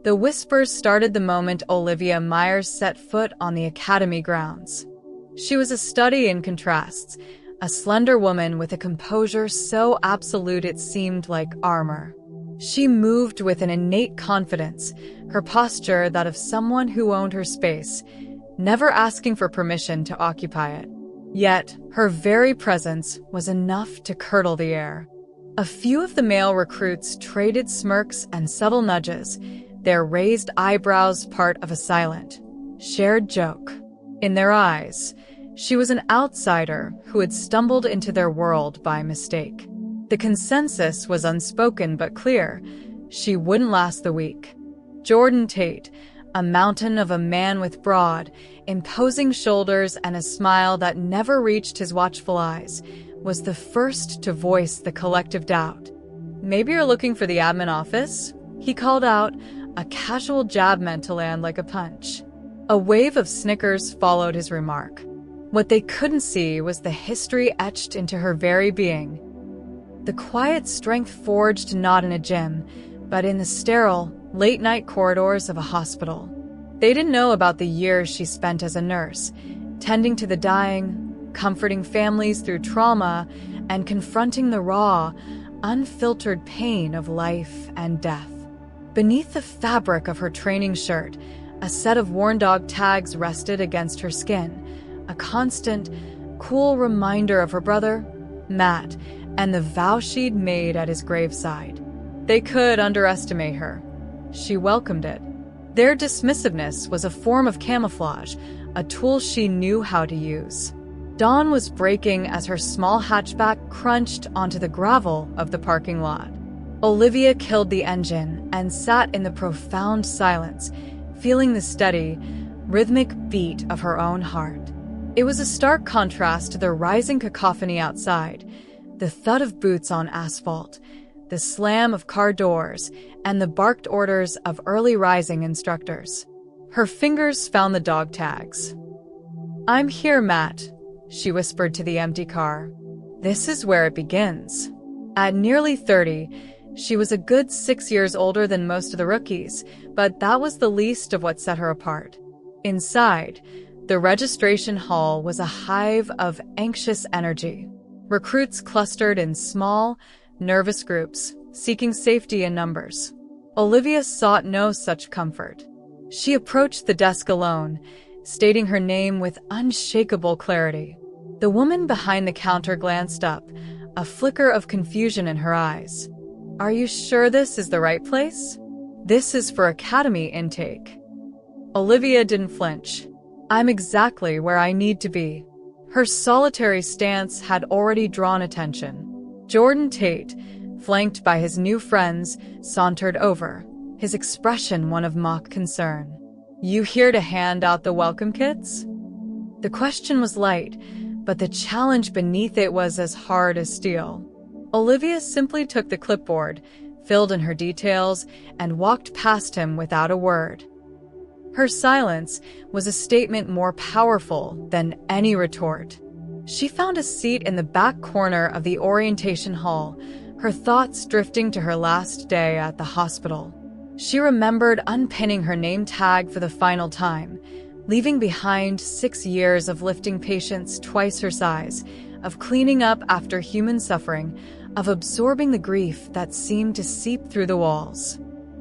The whispers started the moment Olivia Myers set foot on the academy grounds. She was a study in contrasts, a slender woman with a composure so absolute it seemed like armor. She moved with an innate confidence, her posture that of someone who owned her space, never asking for permission to occupy it. Yet, her very presence was enough to curdle the air. A few of the male recruits traded smirks and subtle nudges, their raised eyebrows part of a silent, shared joke. In their eyes, she was an outsider who had stumbled into their world by mistake. The consensus was unspoken but clear. She wouldn't last the week. Jordan Tate, a mountain of a man with broad, imposing shoulders and a smile that never reached his watchful eyes, was the first to voice the collective doubt. "Maybe you're looking for the admin office?" he called out, a casual jab meant to land like a punch. A wave of snickers followed his remark. What they couldn't see was the history etched into her very being. The quiet strength forged not in a gym, but in the sterile, late-night corridors of a hospital. They didn't know about the years she spent as a nurse, tending to the dying, comforting families through trauma, and confronting the raw, unfiltered pain of life and death. Beneath the fabric of her training shirt, a set of worn dog tags rested against her skin, a constant, cool reminder of her brother, Matt, and the vow she'd made at his graveside. They could underestimate her. She welcomed it. Their dismissiveness was a form of camouflage, a tool she knew how to use. Dawn was breaking as her small hatchback crunched onto the gravel of the parking lot. Olivia killed the engine and sat in the profound silence, feeling the steady, rhythmic beat of her own heart. It was a stark contrast to the rising cacophony outside, the thud of boots on asphalt, the slam of car doors, and the barked orders of early rising instructors. Her fingers found the dog tags. "I'm here, Matt," she whispered to the empty car. "This is where it begins." At nearly 30, she was a good 6 years older than most of the rookies, but that was the least of what set her apart. Inside, the registration hall was a hive of anxious energy. Recruits clustered in small, nervous groups, seeking safety in numbers. Olivia sought no such comfort. She approached the desk alone, stating her name with unshakable clarity. The woman behind the counter glanced up, a flicker of confusion in her eyes. "Are you sure this is the right place? This is for academy intake." Olivia didn't flinch. "I'm exactly where I need to be." Her solitary stance had already drawn attention. Jordan Tate, flanked by his new friends, sauntered over, his expression one of mock concern. "You here to hand out the welcome kits?" The question was light, but the challenge beneath it was as hard as steel. Olivia simply took the clipboard, filled in her details, and walked past him without a word. Her silence was a statement more powerful than any retort. She found a seat in the back corner of the orientation hall, her thoughts drifting to her last day at the hospital. She remembered unpinning her name tag for the final time, leaving behind 6 years of lifting patients twice her size, of cleaning up after human suffering, of absorbing the grief that seemed to seep through the walls.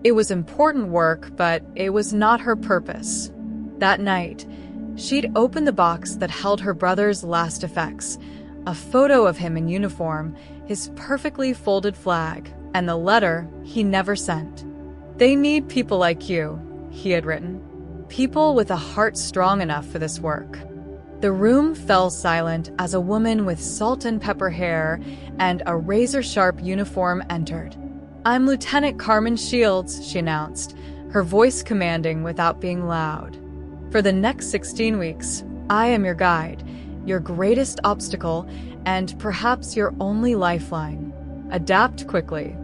It was important work, but it was not her purpose. That night, she'd opened the box that held her brother's last effects, a photo of him in uniform, his perfectly folded flag, and the letter he never sent. "They need people like you," he had written. "People with a heart strong enough for this work." The room fell silent as a woman with salt and pepper hair and a razor-sharp uniform entered. "I'm Lieutenant Carmen Shields," she announced, her voice commanding without being loud. "For the next 16 weeks, I am your guide, your greatest obstacle, and perhaps your only lifeline. Adapt quickly."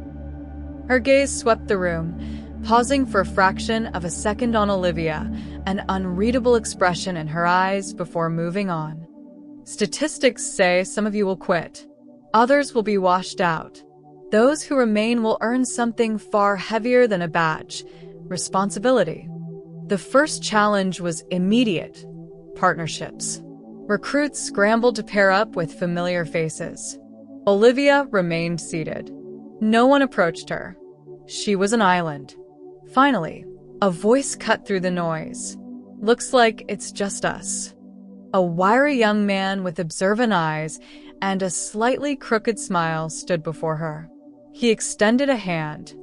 Her gaze swept the room, pausing for a fraction of a second on Olivia, an unreadable expression in her eyes before moving on. "Statistics say some of you will quit. Others will be washed out. Those who remain will earn something far heavier than a badge, responsibility. The first challenge was immediate: partnerships. Recruits scrambled to pair up with familiar faces. Olivia remained seated. No one approached her. She was an island. Finally, a voice cut through the noise. "Looks like it's just us." A wiry young man with observant eyes and a slightly crooked smile stood before her. He extended a hand.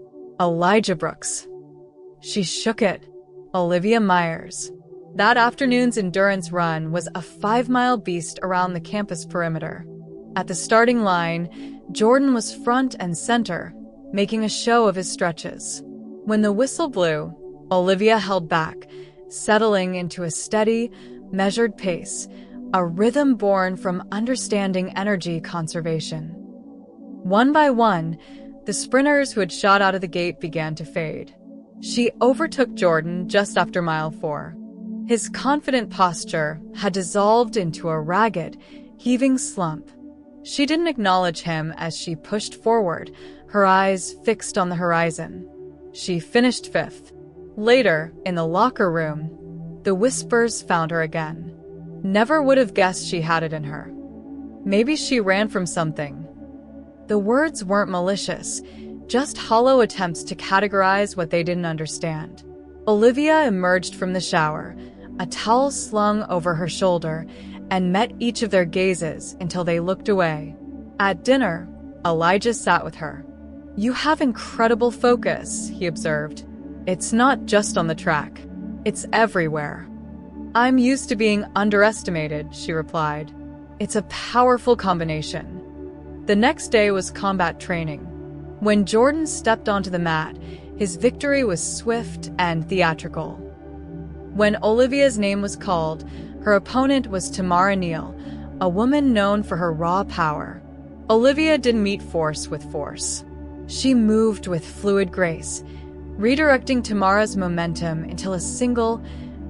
Elijah Brooks. She shook it. Olivia Myers. That afternoon's endurance run was a 5-mile beast around the campus perimeter. At the starting line, Jordan was front and center, making a show of his stretches. When the whistle blew, Olivia held back, settling into a steady, measured pace, a rhythm born from understanding energy conservation. One by one, the sprinters who had shot out of the gate began to fade. She overtook Jordan just after mile 4. His confident posture had dissolved into a ragged, heaving slump. She didn't acknowledge him as she pushed forward, her eyes fixed on the horizon. She finished 5th. Later, in the locker room, the whispers found her again. Never would have guessed she had it in her. Maybe she ran from something. The words weren't malicious, just hollow attempts to categorize what they didn't understand. Olivia emerged from the shower, a towel slung over her shoulder, and met each of their gazes until they looked away. At dinner, Elijah sat with her. "You have incredible focus," he observed. "It's not just on the track. It's everywhere." "I'm used to being underestimated," she replied. "It's a powerful combination." The next day was combat training. When Jordan stepped onto the mat, his victory was swift and theatrical. When Olivia's name was called, her opponent was Tamara Neal, a woman known for her raw power. Olivia didn't meet force with force. She moved with fluid grace, redirecting Tamara's momentum until a single,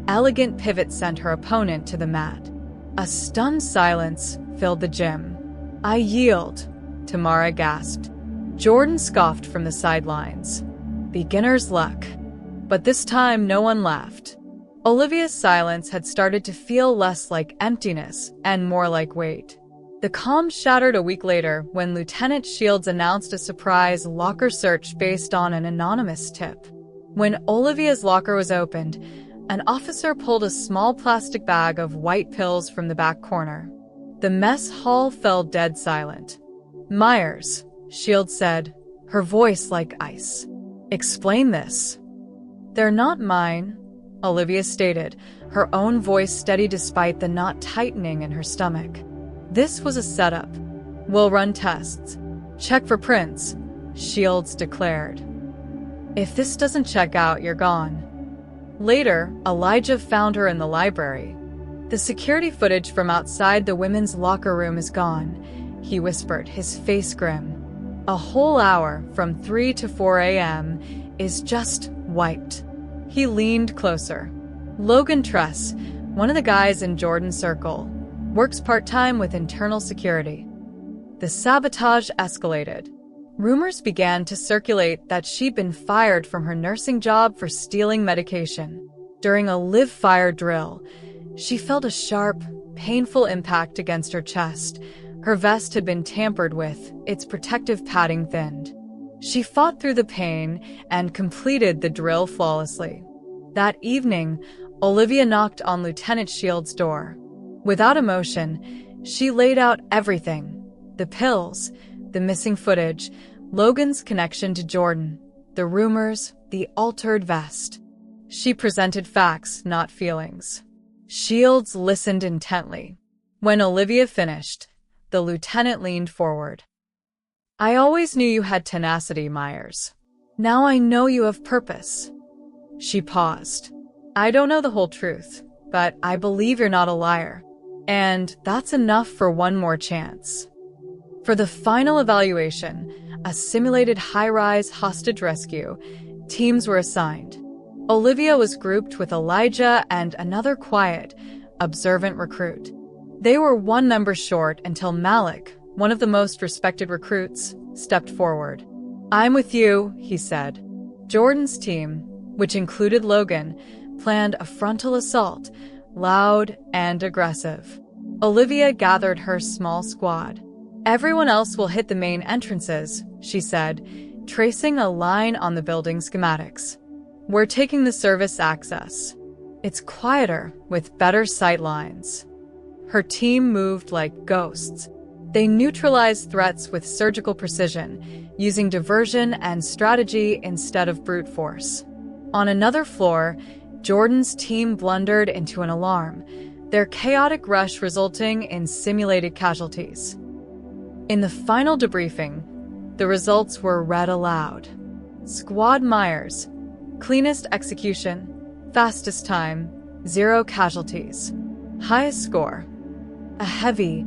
elegant pivot sent her opponent to the mat. A stunned silence filled the gym. "I yield," Tamara gasped. Jordan scoffed from the sidelines. Beginner's luck. But this time no one laughed. Olivia's silence had started to feel less like emptiness and more like weight. The calm shattered a week later when Lieutenant Shields announced a surprise locker search based on an anonymous tip. When Olivia's locker was opened, an officer pulled a small plastic bag of white pills from the back corner. The mess hall fell dead silent. "Myers," Shields said, her voice like ice. "Explain this." "They're not mine," Olivia stated, her own voice steady despite the knot tightening in her stomach. "This was a setup. We'll run tests. Check for prints," Shields declared. "If this doesn't check out, you're gone." Later, Elijah found her in the library. "The security footage from outside the women's locker room is gone," he whispered, his face grim. "A whole hour from 3 to 4 a.m. is just wiped." He leaned closer. Logan Tress, one of the guys in Jordan's circle, works part-time with internal security. The sabotage escalated. Rumors began to circulate that she'd been fired from her nursing job for stealing medication. During a live-fire drill, she felt a sharp, painful impact against her chest. Her vest had been tampered with, its protective padding thinned. She fought through the pain and completed the drill flawlessly. That evening, Olivia knocked on Lieutenant Shields' door. Without emotion, she laid out everything: the pills, the missing footage, Logan's connection to Jordan, the rumors, the altered vest. She presented facts, not feelings. Shields listened intently. When Olivia finished, the lieutenant leaned forward. "I always knew you had tenacity, Myers. Now I know you have purpose." She paused. "I don't know the whole truth, but I believe you're not a liar. And that's enough for one more chance." For the final evaluation, a simulated high-rise hostage rescue, teams were assigned. Olivia was grouped with Elijah and another quiet, observant recruit. They were one number short until Malik, one of the most respected recruits, stepped forward. "I'm with you," he said. Jordan's team, which included Logan, planned a frontal assault, loud and aggressive. Olivia gathered her small squad. "Everyone else will hit the main entrances," she said, tracing a line on the building schematics. "We're taking the service access. It's quieter, with better sight lines." Her team moved like ghosts. They neutralized threats with surgical precision, using diversion and strategy instead of brute force. On another floor, Jordan's team blundered into an alarm, their chaotic rush resulting in simulated casualties. In the final debriefing, the results were read aloud. Squad Myers, cleanest execution, fastest time, 0 casualties. Highest score. A heavy,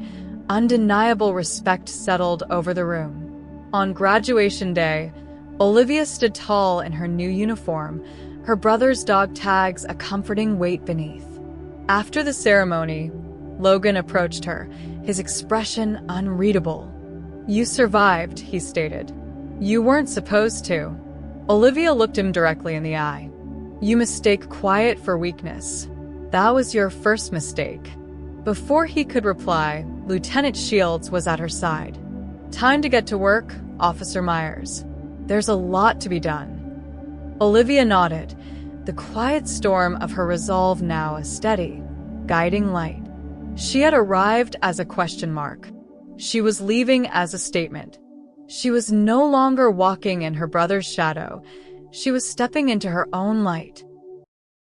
undeniable respect settled over the room. On graduation day, Olivia stood tall in her new uniform, her brother's dog tags a comforting weight beneath. After the ceremony, Logan approached her, his expression unreadable. "You survived," he stated. "You weren't supposed to." Olivia looked him directly in the eye. "You mistake quiet for weakness. That was your first mistake." Before he could reply, Lieutenant Shields was at her side. "Time to get to work, Officer Myers. There's a lot to be done." Olivia nodded, the quiet storm of her resolve now a steady, guiding light. She had arrived as a question mark. She was leaving as a statement. She was no longer walking in her brother's shadow. She was stepping into her own light.